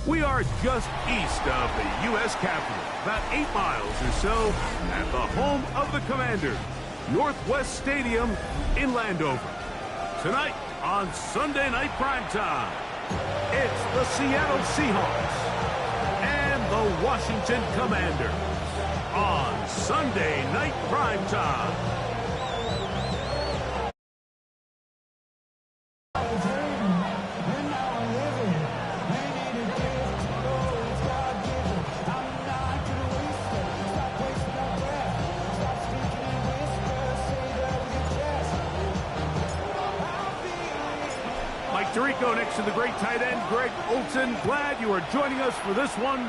We are just east of the U.S. Capitol, about 8 miles or so, at the home of the Commanders, Northwest Stadium in Landover. Tonight on Sunday Night Primetime, it's the Seattle Seahawks and the Washington Commanders on Sunday Night Primetime. Dorico next to the great tight end, Greg Olsen. Glad you are joining us for this one.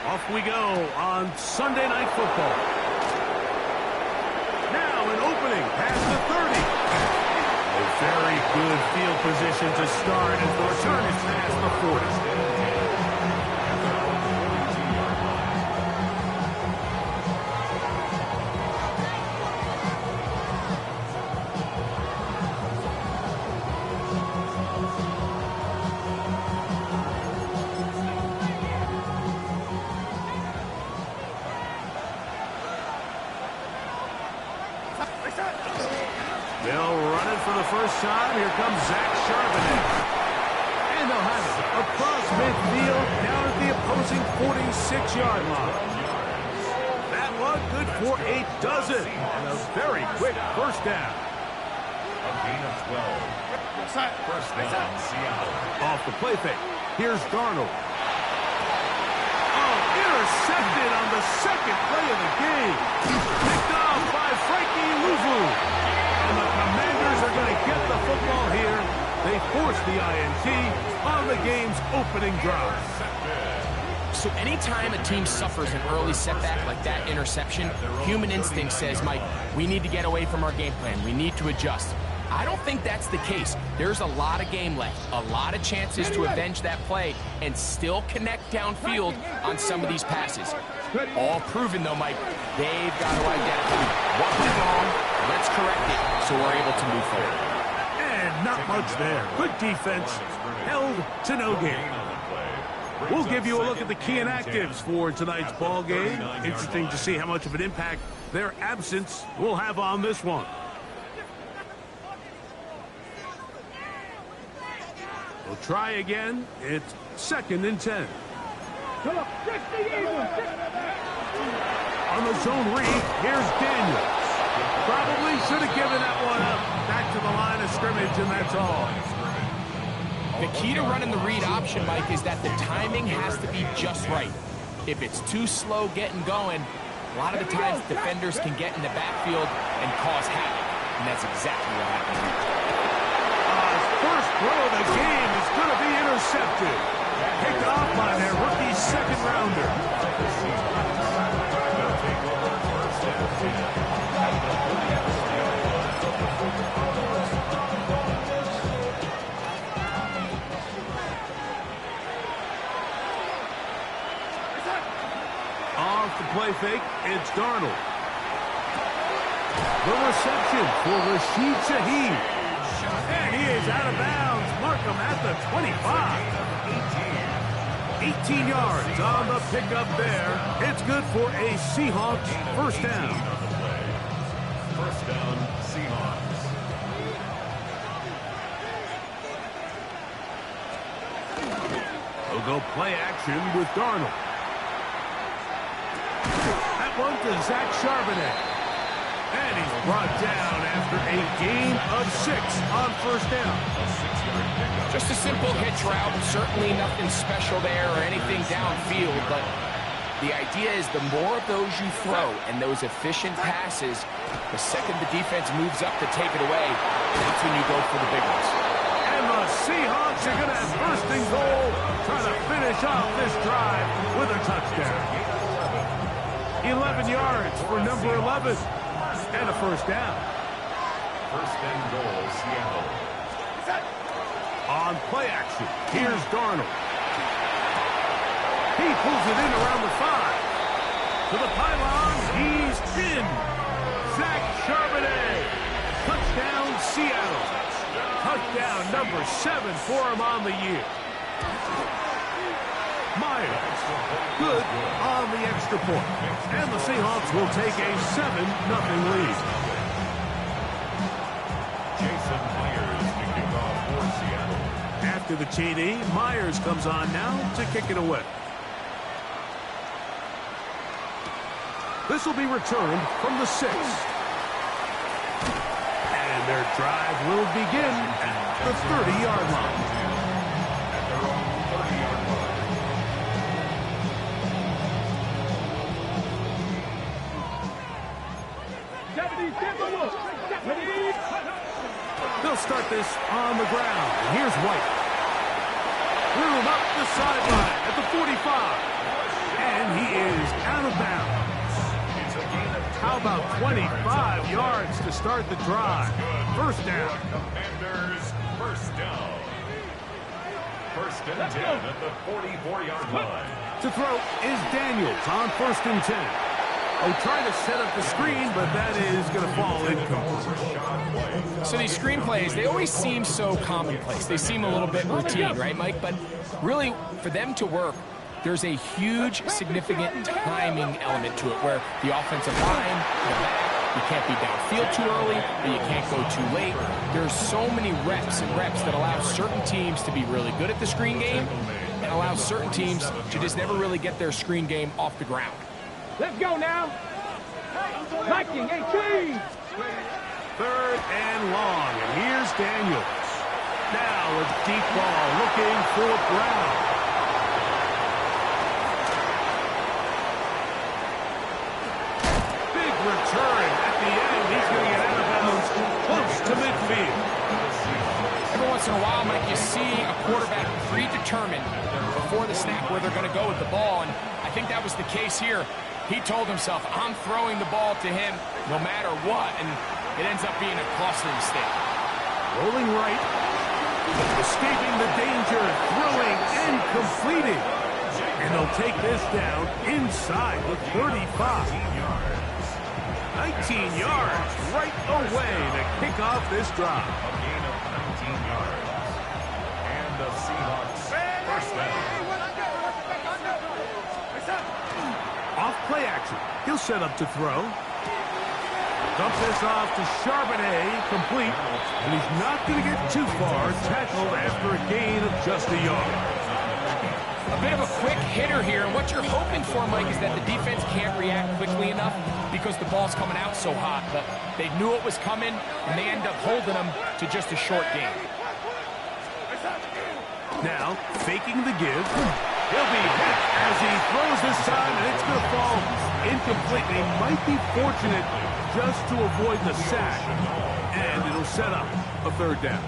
Off we go on Sunday Night Football. Now an opening past the 30. A very good field position to start as the return is past the 40. They'll run it for the first time. Here comes Zach Charbonnet. And they'll have it across midfield down at the opposing 46-yard line. That one good for a dozen. And a very quick first down. A gain of 12. First down, Seattle. Off the play fake. Here's Darnold. Oh, intercepted on the second play of the game. Picked off by Frankie Louvu. And the Commanders are going to get the football here. They force the INT on the game's opening drive. So anytime a team suffers an early setback like that interception, human instinct says, Mike, we need to get away from our game plan. We need to adjust. I don't think that's the case. There's a lot of game left, a lot of chances to avenge that play and still connect downfield on some of these passes. All proven, though, Mike, they've got to identify what went wrong. Let's correct it so we're able to move forward. And not much there. Good defense. Held to no gain. We'll give you a look at the key inactives for tonight's ball game. Interesting to see how much of an impact their absence will have on this one. We'll try again. It's 2nd and 10. On the zone read, here's Daniels. Probably should have given that one up. Back to the line of scrimmage, and that's all. The key to running the read option, Mike, is that the timing has to be just right. If it's too slow getting going, a lot of the times defenders can get in the backfield and cause havoc. And that's exactly what happened here. First throw of the game is going to be intercepted. Picked off by their rookie second-rounder. Off the play fake, it's Darnold. The reception for Rashid Shaheed. And he is out of bounds. Mark him at the 25. 18 yards on the pickup there. It's good for a Seahawks first down. First down, Seahawks. They'll go play action with Darnold. That one to Zach Charbonnet. And he's brought down after a gain of 6 on first down. Just a simple hitch route. Certainly nothing special there or anything downfield, but the idea is the more of those you throw and those efficient passes, the second the defense moves up to take it away, that's when you go for the big ones. And the Seahawks are going to have first and goal, trying to finish off this drive with a touchdown. 11 yards for number 11. And a first down. First and goal, Seattle. On play action, here's Darnold. He pulls it in around the 5. To the pylon, he's in. Zach Charbonnet. Touchdown, Seattle. Touchdown number 7 for him on the year. Myers. Good on the extra point. And the Seahawks will take a 7-0 lead. Jason Myers kicking off for Seattle. After the TD, Myers comes on now to kick it away. This will be returned from the 6. And their drive will begin at the 30-yard line. At their own 30-yard line. They'll start this on the ground. And here's White. Room up the sideline at the 45. And he is out of bounds. How about 25 yards to start the drive? First down. Commanders, first down. First and 10 at the 44-yard line. To throw is Daniels on 1st and 10. They try to set up the screen, but that is going to fall incomplete. So these screen plays, they always seem so commonplace. They seem a little bit routine, right, Mike? But really, for them to work, there's a huge, significant timing element to it where the offensive line, you can't be downfield too early, but you can't go too late. There's so many reps and reps that allow certain teams to be really good at the screen game and allow certain teams to just never really get their screen game off the ground. Let's go now. Viking, hey, cheese. 3rd and long, and here's Daniels. Now a deep ball looking for Brown. Big return at the end. He's going to get out of bounds close to midfield. Every once in a while, Mike, you see a quarterback predetermined before the snap where they're going to go with the ball, and I think that was the case here. He told himself, I'm throwing the ball to him no matter what, and it ends up being a costly mistake. Rolling right, escaping the danger, throwing and completing. And they'll take this down inside the 35. 19 yards right away to kick off this drive. A gain of 19 yards. And the Seahawks first down. Off play action. He'll set up to throw. Dumps this off to Charbonnet, complete. And he's not going to get too far. Tackled after a gain of just a yard. A bit of a quick hitter here, and what you're hoping for, Mike, is that the defense can't react quickly enough because the ball's coming out so hot. But they knew it was coming, and they end up holding them to just a short gain. Now, faking the give. He'll be hit as he throws this time, and it's going to fall incomplete. They might be fortunate just to avoid the sack, and it'll set up a 3rd down.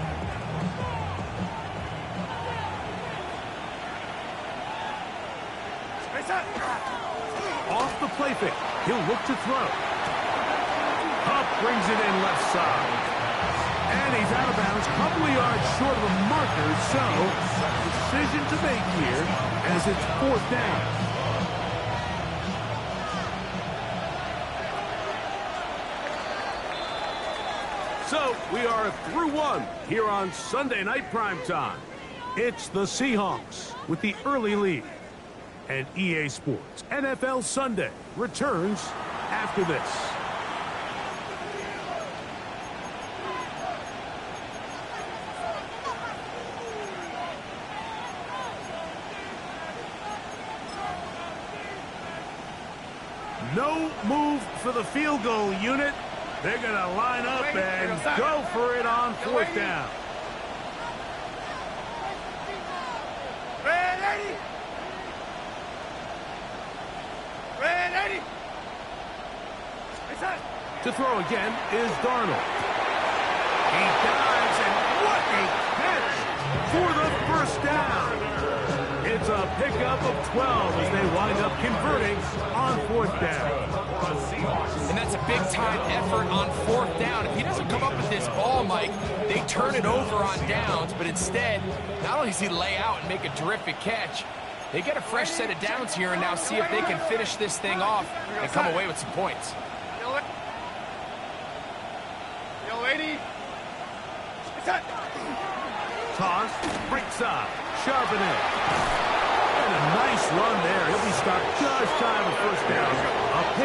Off the play fake, he'll look to throw. Huff brings it in left side. And he's out of bounds, a couple of yards short of the marker, so decision to make here as it's 4th down. So we are through one here on Sunday Night Primetime. It's the Seahawks with the early lead. And EA Sports NFL Sunday returns after this. No move for the field goal unit. They're going to line up and go for it on 4th down. Ready? To throw again is Darnold. He dives, and what a catch for the 1st down. It's a pickup of 12 as they wind up converting on 4th down. And that's a big-time effort on 4th down. If he doesn't come up with this ball, Mike, they turn it over on downs, but instead, not only does he lay out and make a terrific catch, they get a fresh set of downs here and now see if they can finish this thing off and come away with some points. Toss, right side, Charbonnet. And a nice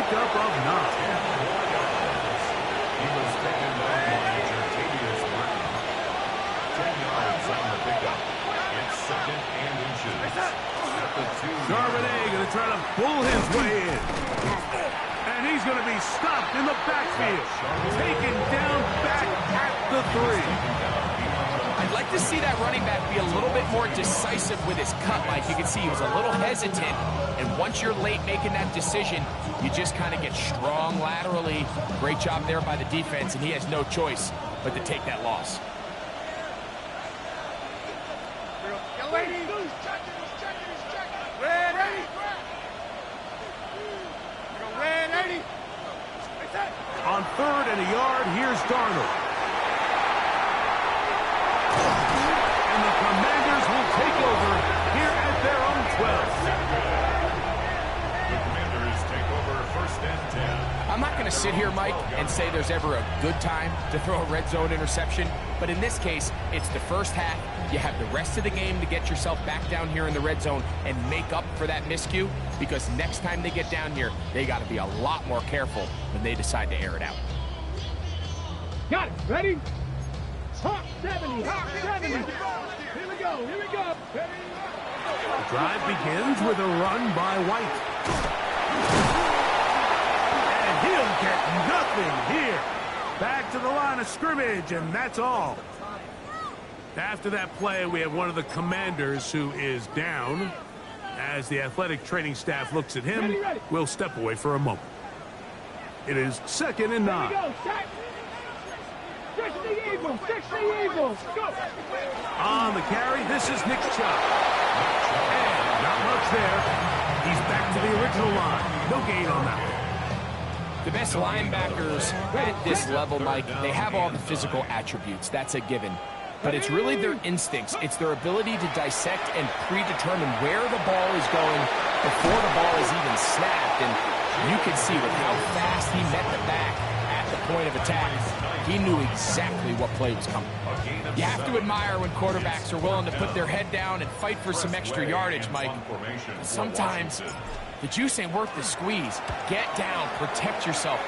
pickup of 9. He was taken by Jertavius Martin. 10 yards on the pickup. It's 2nd and inches. At the 2. Charbonnet going to try to pull his way in. And he's going to be stopped in the backfield. Taken down back at the 3. I'd like to see that running back be a little bit more decisive with his cut, Mike. You can see he was a little hesitant, and once you're late making that decision, you just kind of get strong laterally. Great job there by the defense, and he has no choice but to take that loss. On 3rd and a yard, here's Darnold. And the Commanders will take over here at their own 12. The Commanders take over 1st and 10. I'm not going to sit here, Mike, and say there's ever a good time to throw a red zone interception, but in this case, it's the first half. You have the rest of the game to get yourself back down here in the red zone and make up for that miscue, because next time they get down here, they got to be a lot more careful when they decide to air it out. Got it. Ready? Hawk 70. Hawk 70. Here we go. Here we go. The drive begins with a run by White. And he'll get nothing here. Back to the line of scrimmage, and that's all. After that play, we have one of the Commanders who is down. As the athletic training staff looks at him, we'll step away for a moment. It is 2nd and 9. Here we go. Set. Stretch the Eagles. Stretch the Eagles. Go. On the carry, this is Nick Chubb. And not much there. He's back to the original line. No gain on that one. The best linebackers at this level, Mike, they have all the physical attributes. That's a given. But it's really their instincts. It's their ability to dissect and predetermine where the ball is going before the ball is even snapped. And you can see with how fast he met the back at the point of attack, he knew exactly what play was coming. You have to admire when quarterbacks are willing to put their head down and fight for some extra yardage, Mike. Sometimes the juice ain't worth the squeeze. Get down, protect yourself,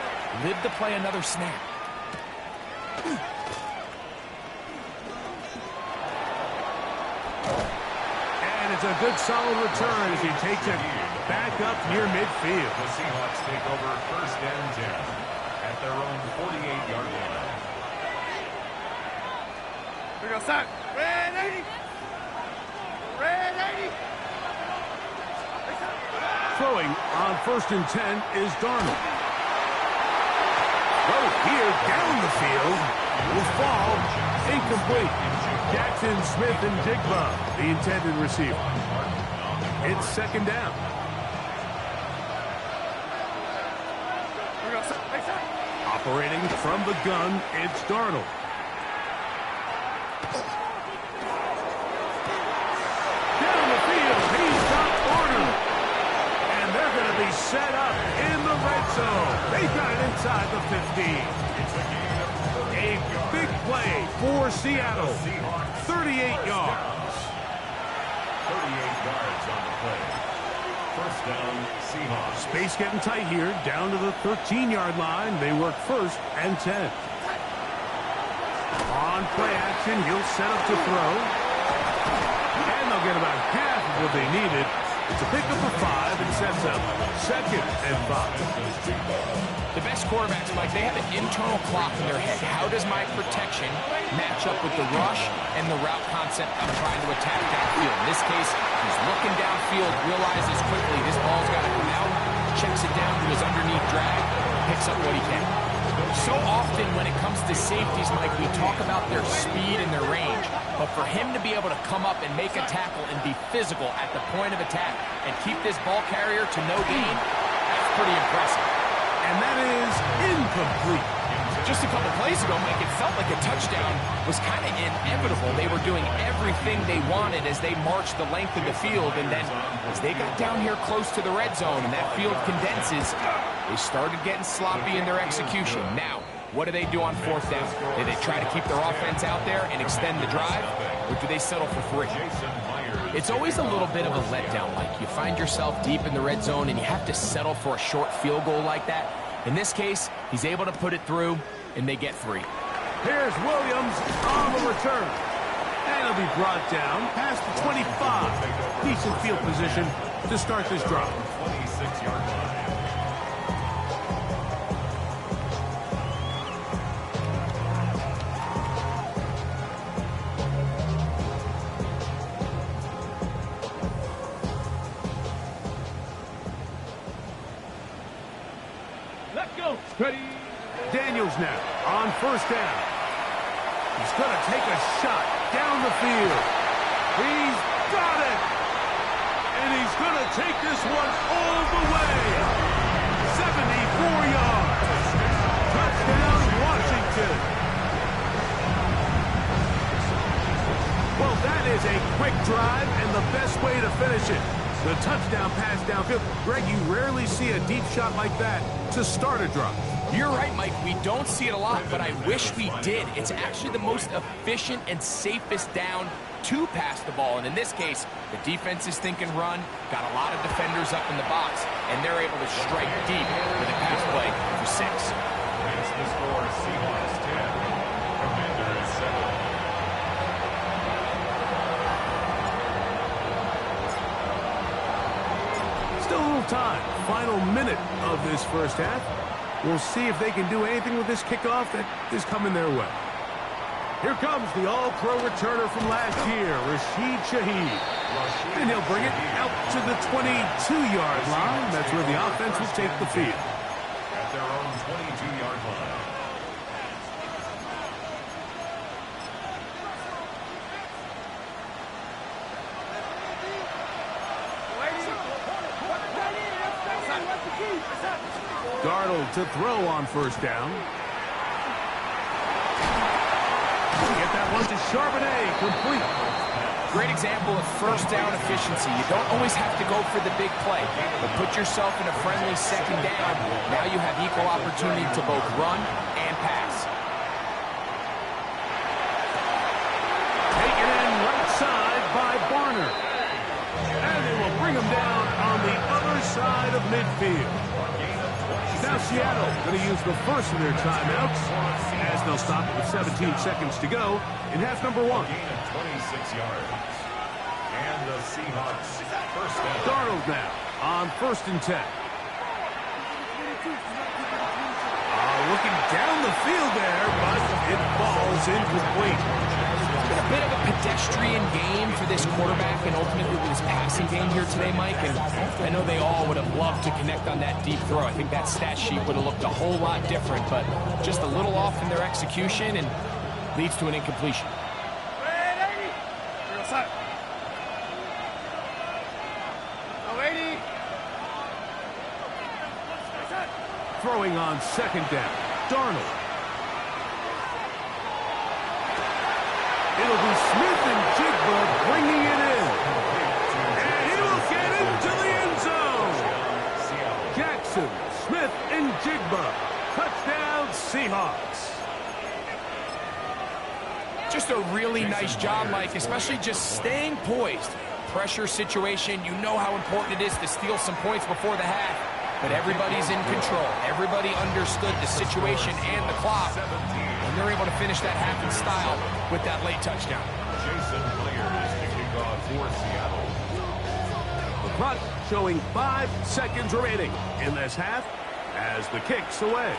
live to play another snap. And it's a good solid return as he takes it back up near midfield. The Seahawks take over 1st and 10 at their own 48-yard line. We go set. Red 80. Red 80. Throwing on 1st and 10 is Darnold. Throw here down the field. Will fall. Incomplete. Jackson, Smith, and Jigba, the intended receiver. It's 2nd down. Operating from the gun, it's Darnold. Down the field, he's got Arnold. And they're going to be set up in the red zone. They got it inside the 15. A big play for Seattle. 38 yards. 38 yards on the play. 1st down, Seahawks. Space getting tight here, down to the 13-yard line. They work 1st and 10. On play action, he'll set up to throw. And they'll get about half of what they needed. It's a pickup of 5 and sets up 2nd and 5. The best quarterbacks, Mike, they have an internal clock in their head. How does my protection match up with the rush and the route concept I'm trying to attack downfield? In this case, he's looking downfield, realizes quickly this ball's got to come out, checks it down to his underneath drag, picks up what he can. So often when it comes to safeties, Mike, we talk about their speed and their range. But for him to be able to come up and make a tackle and be physical at the point of attack and keep this ball carrier to no gain, that's pretty impressive. And that is incomplete. Just a couple plays ago, Mike, it felt like a touchdown was kind of inevitable. They were doing everything they wanted as they marched the length of the field. And then as they got down here close to the red zone and that field condenses, they started getting sloppy in their execution. Now, what do they do on 4th down? Do they try to keep their offense out there and extend the drive, or do they settle for 3? Jason Myers It's always a little bit of a letdown. Like, you find yourself deep in the red zone and you have to settle for a short field goal like that. In this case, he's able to put it through, and they get 3. Here's Williams on the return. And he'll be brought down past the 25. Decent field position to start this drive. 26-yard line. Let's go. Ready. Daniels now on first down. He's going to take a shot down the field. He's got it. And he's going to take this one all the way. 74 yards. Touchdown, Washington. Well, that is a quick drive and the best way to finish it. The touchdown pass downfield. Greg, you rarely see a deep shot like that to start a drive. You're right, Mike. We don't see it a lot, but I wish we did. It's actually the most efficient and safest down to pass the ball. And in this case, the defense is thinking run, got a lot of defenders up in the box, and they're able to strike deep with a pass play for 6. It's the score, Seahawks 10, Commanders 7. Still a little time. Final minute of this first half. We'll see if they can do anything with this kickoff that is coming their way. Here comes the all-pro returner from last year, Rashid Shaheed. And he'll bring it out to the 22-yard line. That's where the offense will take the field. At their own 22-yard line. Darnold to throw on first down. Get that one to Charbonnet, complete. Great example of first down efficiency. You don't always have to go for the big play, but put yourself in a friendly second down. Now you have equal opportunity to both run and pass. Taken in right side by Barner. And they will bring him down on the other side of midfield. Now Seattle going to use the first of their timeouts as they'll stop it with 17 seconds to go in half number 1. Gain of 26 yards. And the Seahawks first down. Darnold now on 1st and 10. Looking down the field there, but it falls incomplete. It's been a bit of a pedestrian game for this quarterback and ultimately with his passing game here today, Mike. And I know they all would have loved to connect on that deep throw. I think that stat sheet would have looked a whole lot different, but just a little off in their execution and leads to an incompletion. Throwing on second down, Darnold. It'll be Smith and Jigba bringing it in. And he will get into the end zone. Jackson, Smith, and Jigba. Touchdown, Seahawks. Just a really nice job, Mike, especially just staying poised. Pressure situation, you know how important it is to steal some points before the half. But everybody's in control. Everybody understood the situation and the clock. And they're able to finish that half in style with that late touchdown. Jason Blair is the kickoff for Seattle. The clock showing 5 seconds remaining in this half as the kick's away.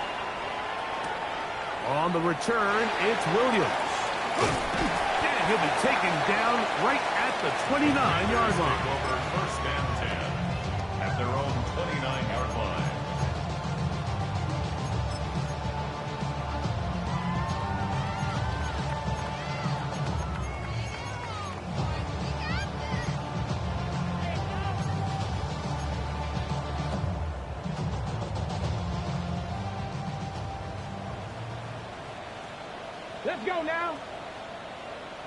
On the return, it's Williams. And he'll be taken down right at the 29-yard line. Over first and 10 at their own 29-yard line. Let's go now.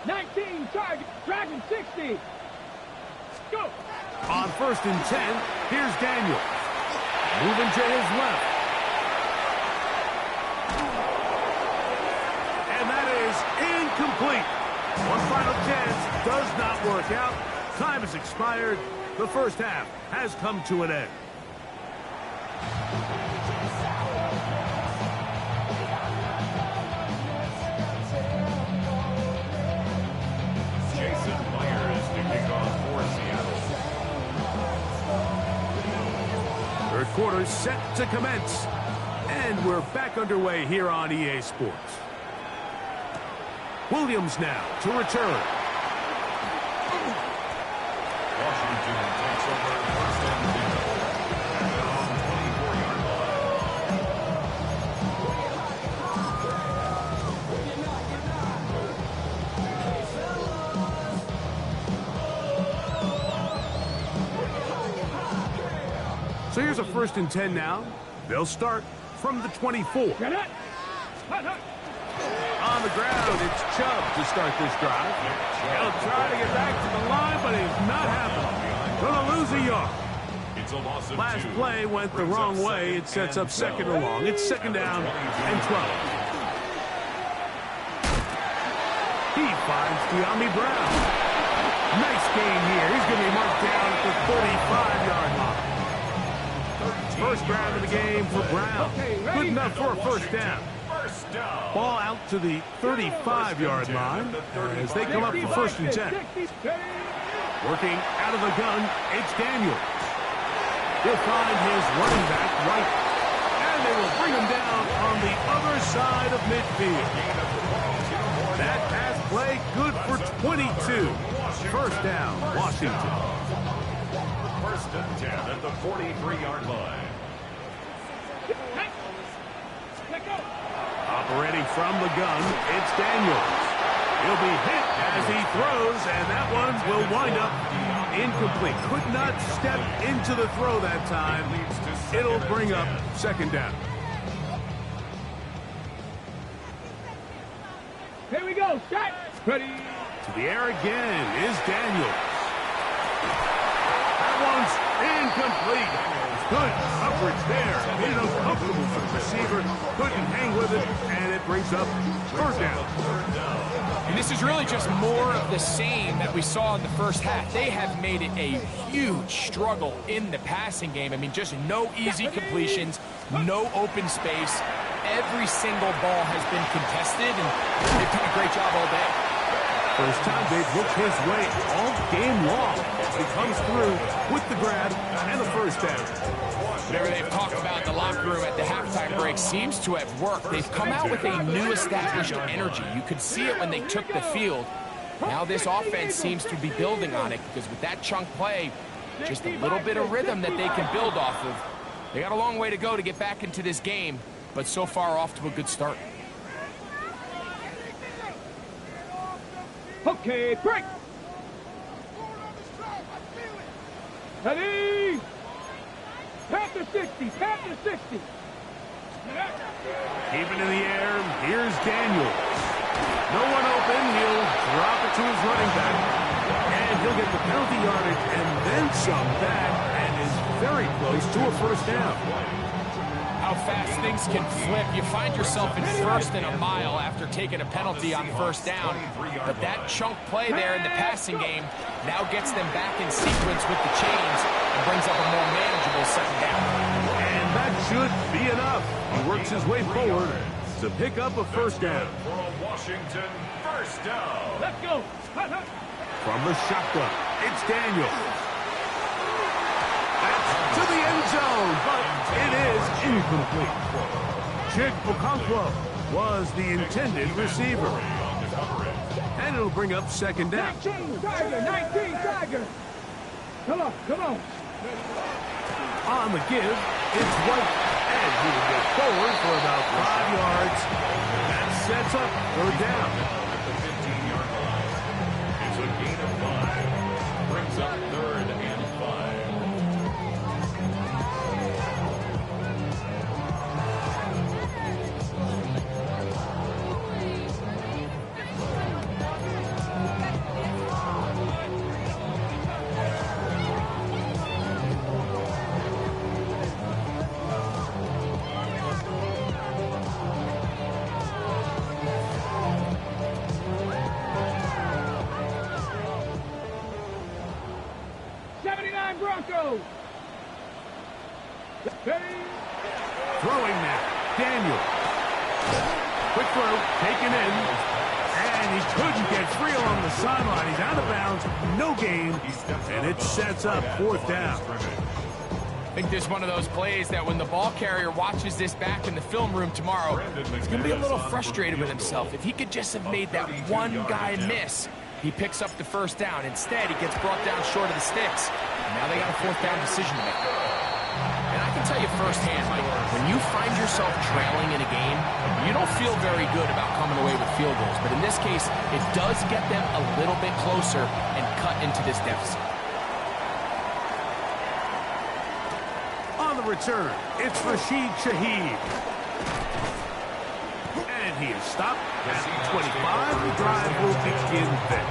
19 target, driving 60. Go. On 1st and 10, here's Daniels. Moving to his left. And that is incomplete. One final chance does not work out. Time has expired. The first half has come to an end. Third quarter set to commence. And we're back underway here on EA Sports. Williams now to return. Washington takes over first and 10. And they're on 24-yard line. So here's a first and 10 now. They'll start from the 24. Get it. On the ground, it's Chubb to start this drive. He'll try to get back to the line, but it's not happening. Gonna lose a yard. It's a loss of Last 2. play went the wrong way. It sets up second and long. It's second down and 12. He finds De'Ami Brown. Nice gain here. He's going to be marked down at the 35-yard line. First round of the game for Brown. Good enough for a first down. Ball out to the 35-yard line as they come up for first and 10. Working out of the gun, it's Daniels. He'll find his running back right, and they will bring him down on the other side of midfield. That pass play good for 22. First down, Washington. First and 10 at the 43-yard line. Operating from the gun, it's Daniels. He'll be hit as he throws, and that one will wind up incomplete. Could not step into the throw that time. It'll bring up second down. Here we go. Set. Ready. To the air again is Daniels. That one's incomplete. Good coverage there. Made it uncomfortable for the receiver. Couldn't hang with it, and it brings up third down. And this is really just more of the same that we saw in the first half. They have made it a huge struggle in the passing game. I mean, just no easy completions, no open space. Every single ball has been contested, and they've done a great job all day. First time they've looked his way all game long. He comes through with the grab and the first down. Whatever they've talked about in the locker room at the halftime break seems to have worked. They've come out with a new established energy. You could see it when they took the field. Now this offense seems to be building on it because with that chunk play, just a little bit of rhythm that they can build off of. They got a long way to go to get back into this game, but so far off to a good start. Okay, break. Ready. Tap to 60. Tap to 60. Keeping in the air, here's Daniels. No one open. He'll drop it to his running back. And he'll get the penalty yardage and then some back and is very close to a first down. How fast things can flip. You find yourself in first and a mile after taking a penalty on first down. But that chunk play there in the passing game now gets them back in sequence with the chains and brings up a more manageable second down. And that should be enough. He works his way forward to pick up a first down. For a Washington first down. Let's go. From the shotgun, it's Daniels. That's to the end zone, but it is incomplete. Chig Okonkwo was the intended receiver. And it'll bring up second down. 19 Tiger. Come on. On the give, it's White, and he will get forward for about 5 yards. That sets up third down. At the 15-yard line. It's a gain of 5. Brings up third and 5. Broncos. Ready. Throwing now. Daniel. Quick throw. Taken in. And he couldn't get free along the sideline. He's out of bounds. No gain. And it sets up 4th down. I think this is one of those plays that when the ball carrier watches this back in the film room tomorrow, he's going to be a little frustrated with himself. If he could just have made that one guy miss, he picks up the 1st down. Instead, he gets brought down short of the sticks. And now they got a 4th down decision to make. And I can tell you firsthand, Mike, when you find yourself trailing in a game, you don't feel very good about coming away with field goals. But in this case, it does get them a little bit closer and cut into this deficit. On the return, it's Rashid Shaheed. And he is stopped at 25. The drive will begin then.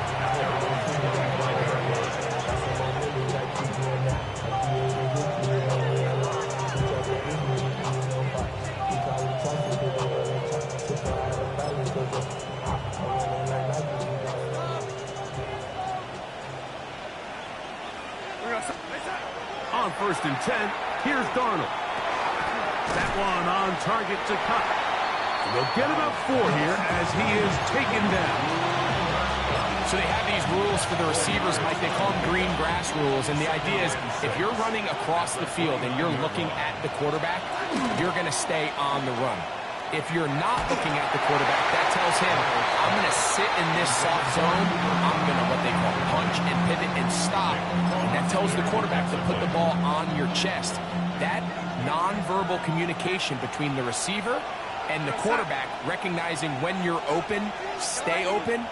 On 1st and 10, here's Darnold. That one on target to Cup. And they'll get about 4 here as he is taken down. So they have these rules for the receivers, Mike. They call them green grass rules. And the idea is if you're running across the field and you're looking at the quarterback, you're going to stay on the run. If you're not looking at the quarterback, that tells him, I'm going to sit in this soft zone. I'm going to what they call punch and pivot and stop. And that tells the quarterback to put the ball on your chest. That nonverbal communication between the receiver and the quarterback, recognizing when you're open, stay open,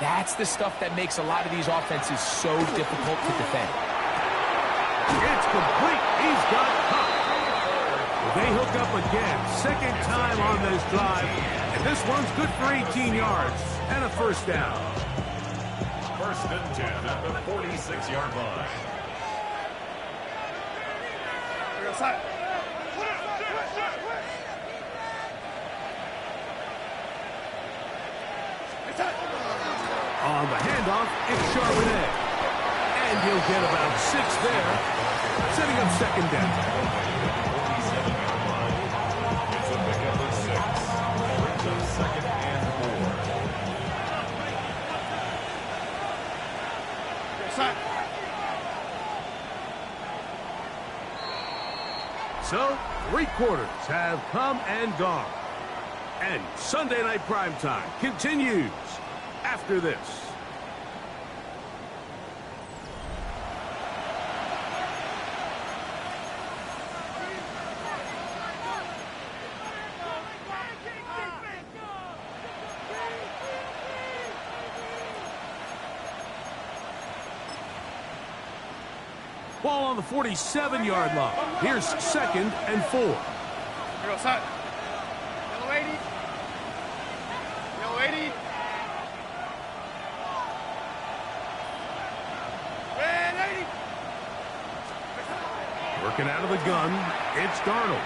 that's the stuff that makes a lot of these offenses so difficult to defend. It's complete. He's got Cup. They hook up again. 2nd time on this drive. And this one's good for 18 yards and a 1st down. 1st and 10 at the 46-yard line. On the handoff, it's Charbonnet. And he'll get about 6 there, setting up 2nd down. So, 3 quarters have come and gone. And Sunday Night Primetime continues after this. Ball on the 47-yard line. Here's 2nd and 4. Here go, son. Yellow 80. Yellow 80. Red 80. Working out of the gun, it's Darnold.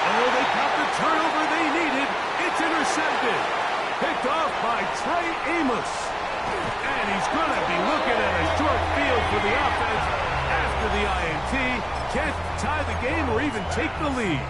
Oh, they caught the turnover they needed. It's intercepted. Picked off by Trey Amos. And he's going to be looking at a short field for the offense after the INT. Can't tie the game or even take the lead.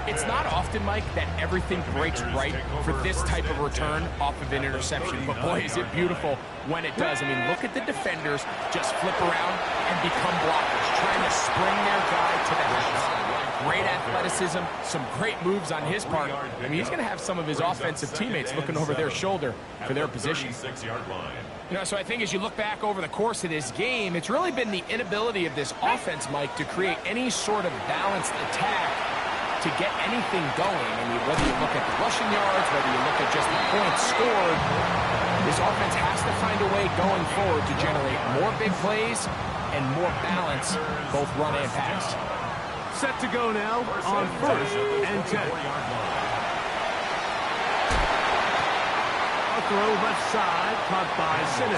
It's not often, Mike, that everything breaks right for this type of return off of an interception. But, boy, is it beautiful when it does. I mean, look at the defenders just flip around and become blockers, trying to spring their guy to the house. Great athleticism, some great moves on his part. I mean, he's going to have some of his offensive teammates looking over their shoulder for their position. You know, so I think as you look back over the course of this game, it's really been the inability of this offense, Mike, to create any sort of balanced attack to get anything going. I mean, whether you look at the rushing yards, whether you look at just the points scored, this offense has to find a way going forward to generate more big plays and more balance, both run and pass. Set to go now on 1st and 10. A throw left side, caught by Sinnott.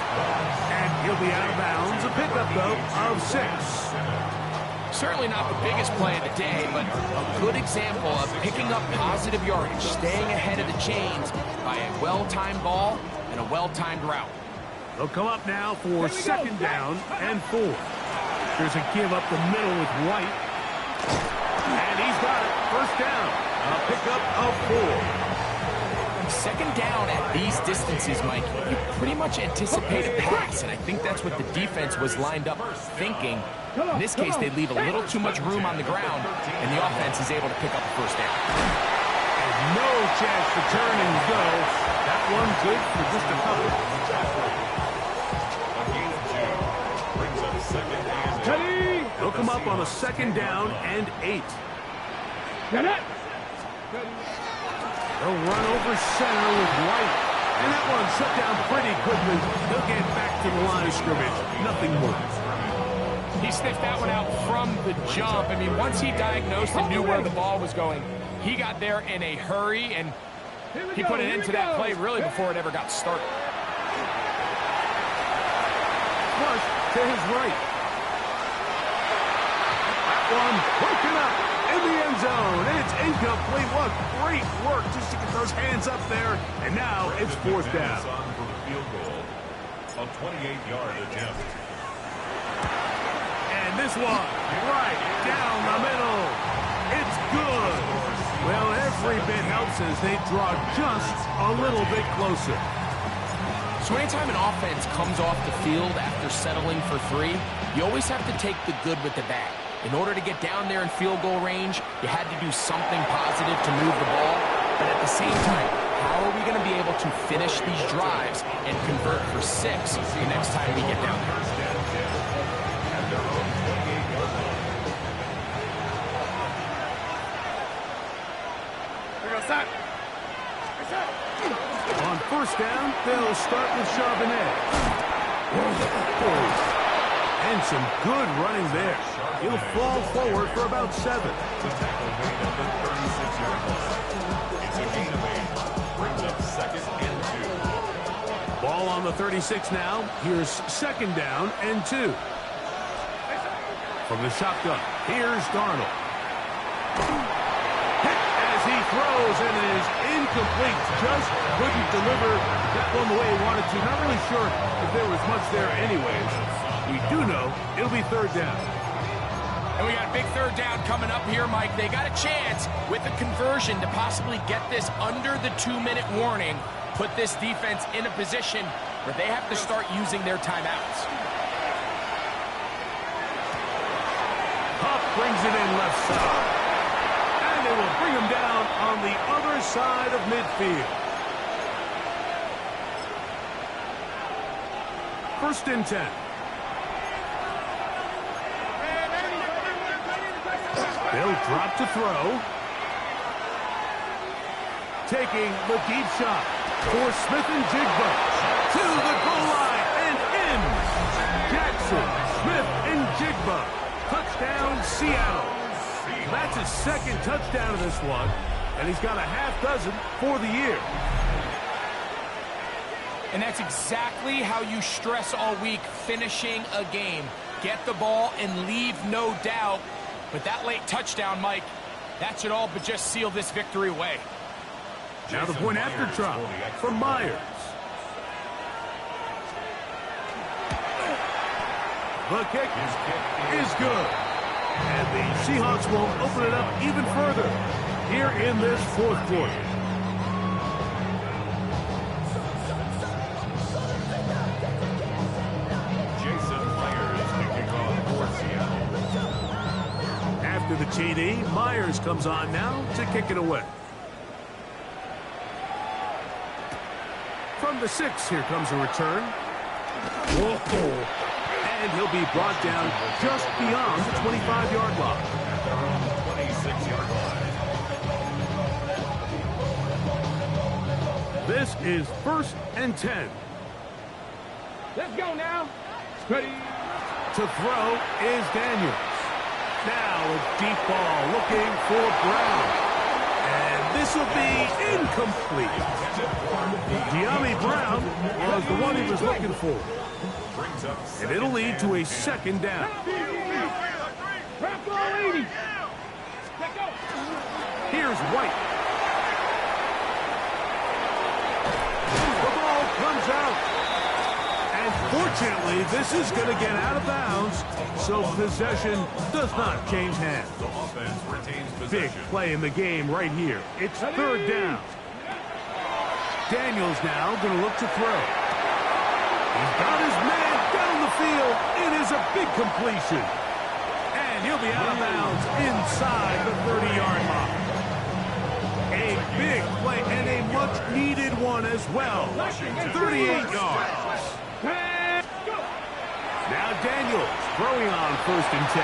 And he'll be out of bounds. A pickup, though, of 6. Certainly not the biggest play of the day, but a good example of picking up positive yardage, staying ahead of the chains by a well-timed ball and a well-timed route. They'll come up now for second down and 4. There's a give up the middle with White. And he's got it. First down. A pickup of 4. Second down at these distances, Mike, you pretty much anticipate a pass, and I think that's what the defense was lined up thinking. In this case, they leave a little too much room on the ground, and the offense is able to pick up a first down. And no chance to turn and go. That one good for just a couple. A gain of 2 brings up second and 8. They'll come up on a second down and 8. Get it. They'll run over center with White. And that one shut down pretty quickly. They'll get back to the line of scrimmage. Nothing more. He sniffed that one out from the jump. I mean, once he diagnosed and knew where the ball was going, he got there in a hurry, and he put an end to that play really before it ever got started. Flush to his right. That one broken up in the end zone. It's incomplete. What great work just to get those hands up there. And now it's 4th down. On for the field goal. A 28-yard attempt. And this one right down the middle. It's good. Well, every bit helps as they draw just a little bit closer. So anytime an offense comes off the field after settling for 3, you always have to take the good with the bad. In order to get down there in field goal range, you had to do something positive to move the ball. But at the same time, how are we going to be able to finish these drives and convert for 6 the next time we get down there? On first down, they'll start with Charbonnet. And some good running there. He'll fall forward for about 7. The tackle made at the 36-yard line. It's a gain of 8. Brings up second and 2. Ball on the 36 now. Here's second down and 2. From the shotgun, here's Darnold. Hit as he throws, and it is incomplete. Just couldn't deliver that one the way he wanted to. Not really sure if there was much there anyways. We do know it'll be 3rd down. And we got a big 3rd down coming up here, Mike. They got a chance with a conversion to possibly get this under the 2-minute warning, put this defense in a position where they have to start using their timeouts. Huff brings it in left side. And they will bring him down on the other side of midfield. 1st and 10. They'll drop to throw. Taking the deep shot for Smith and Jigba. To the goal line and in. Jackson, Smith, and Jigba. Touchdown, Seattle. That's his 2nd touchdown of this one. And he's got a half dozen for the year. And that's exactly how you stress all week, finishing a game. Get the ball and leave no doubt. But that late touchdown, Mike, that should all but just seal this victory away. Now the point after try for Myers. The kick is good. And the Seahawks will open it up even further here in this 4th quarter. After the TD, Myers comes on now to kick it away. From the 6, here comes a return. Whoa. And he'll be brought down just beyond the 25-yard line. 26-yard line. This is 1st and 10. Let's go now. Ready. To throw is Daniels. Now a deep ball looking for Brown. And this will be incomplete. De'Ami Brown was the one he was looking for. And it'll lead to a 2nd down. Trap ball 80. Here's White. The ball comes out. And Unfortunately, this is going to get out of bounds, so possession does not change hands. The offense retains Big possession. play in the game right here. It's third down. Daniels now going to look to throw. He's got his man down the field. It is a big completion. And he'll be out of bounds inside the 30-yard line. A big play and a much-needed one as well. 38 yards. Now Daniels throwing on 1st and 10.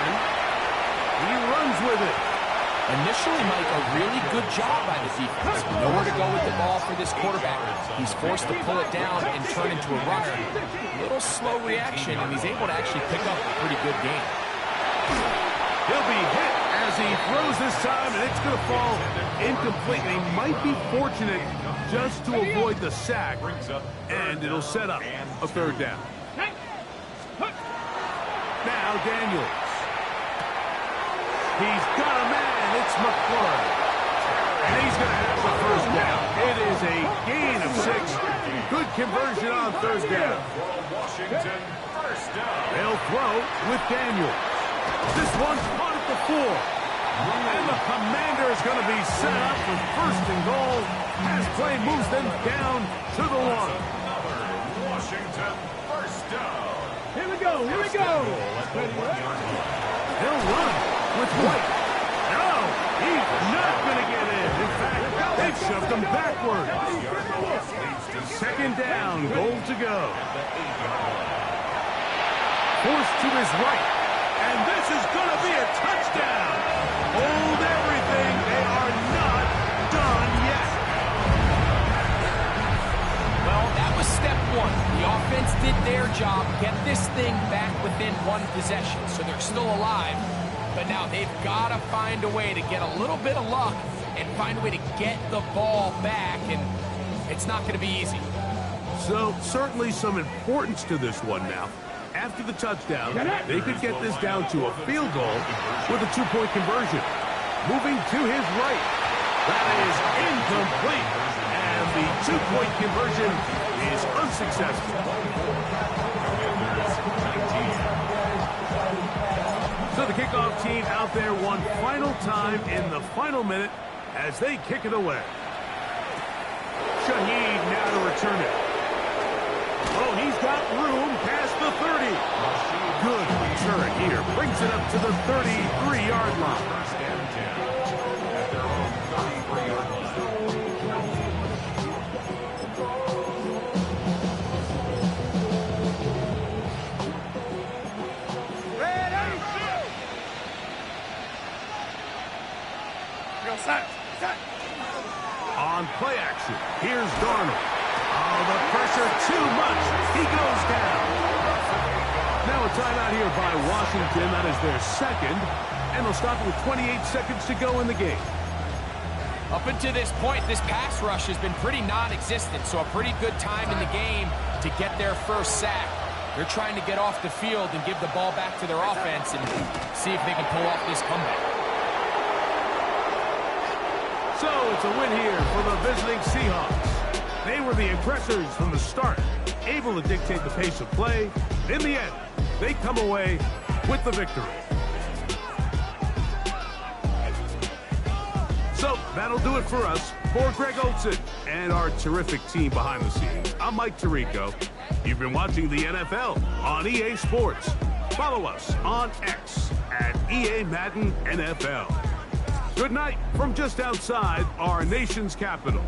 He runs with it. Initially, Mike, a really good job by the defense. Nowhere to go with the ball for this quarterback. He's forced to pull it down and turn into a runner. A little slow reaction, and he's able to actually pick up a pretty good game. He'll be hit as he throws this time, and it's going to fall incomplete. He might be fortunate just to avoid the sack, and it'll set up a 3rd down. Now Daniels. He's got a man. It's McClure. And he's going to have the 1st down. It is a gain of 6. Good conversion on 3rd down. Washington, 1st down. They'll throw with Daniels. This one's caught at the 4. And the Commanders going to be set up with 1st and goal as play moves them down to the 1. Washington, 1st down. Here we go. Here we go. He'll run with White. No, he's not going to get in. In fact, they've shoved him backwards. 2nd down, goal to go. Forced to his right. And this is going to be a touchdown. Hold everything. They are not done yet. Well, that was step 1. The offense did their job, get this thing back within 1 possession, so they're still alive. But now they've got to find a way to get a little bit of luck and find a way to get the ball back, and it's not going to be easy. So, certainly some importance to this one now. After the touchdown, they could get this down to a field goal with a 2-point conversion. Moving to his right. That is incomplete. And the 2-point conversion is unsuccessful. So the kickoff team out there one final time in the final minute as they kick it away. Shaheed now to return it. Oh, he's got room past the 30. Good return here. Brings it up to the 33-yard line. First and 10 at their own 33-yard line. On play action, here's Darnold. Oh, the pressure too much. He goes down. Now a timeout here by Washington. That is their 2nd. And they'll stop it with 28 seconds to go in the game. Up until this point, this pass rush has been pretty non-existent, so a pretty good time in the game to get their 1st sack. They're trying to get off the field and give the ball back to their offense and see if they can pull off this comeback. So it's a win here for the visiting Seahawks. They were the aggressors from the start, able to dictate the pace of play. In the end, they come away with the victory. So that'll do it for us. For Greg Olson and our terrific team behind the scenes, I'm Mike Tirico. You've been watching the NFL on EA Sports. Follow us on X at EA Madden NFL. Good night from just outside our nation's capital.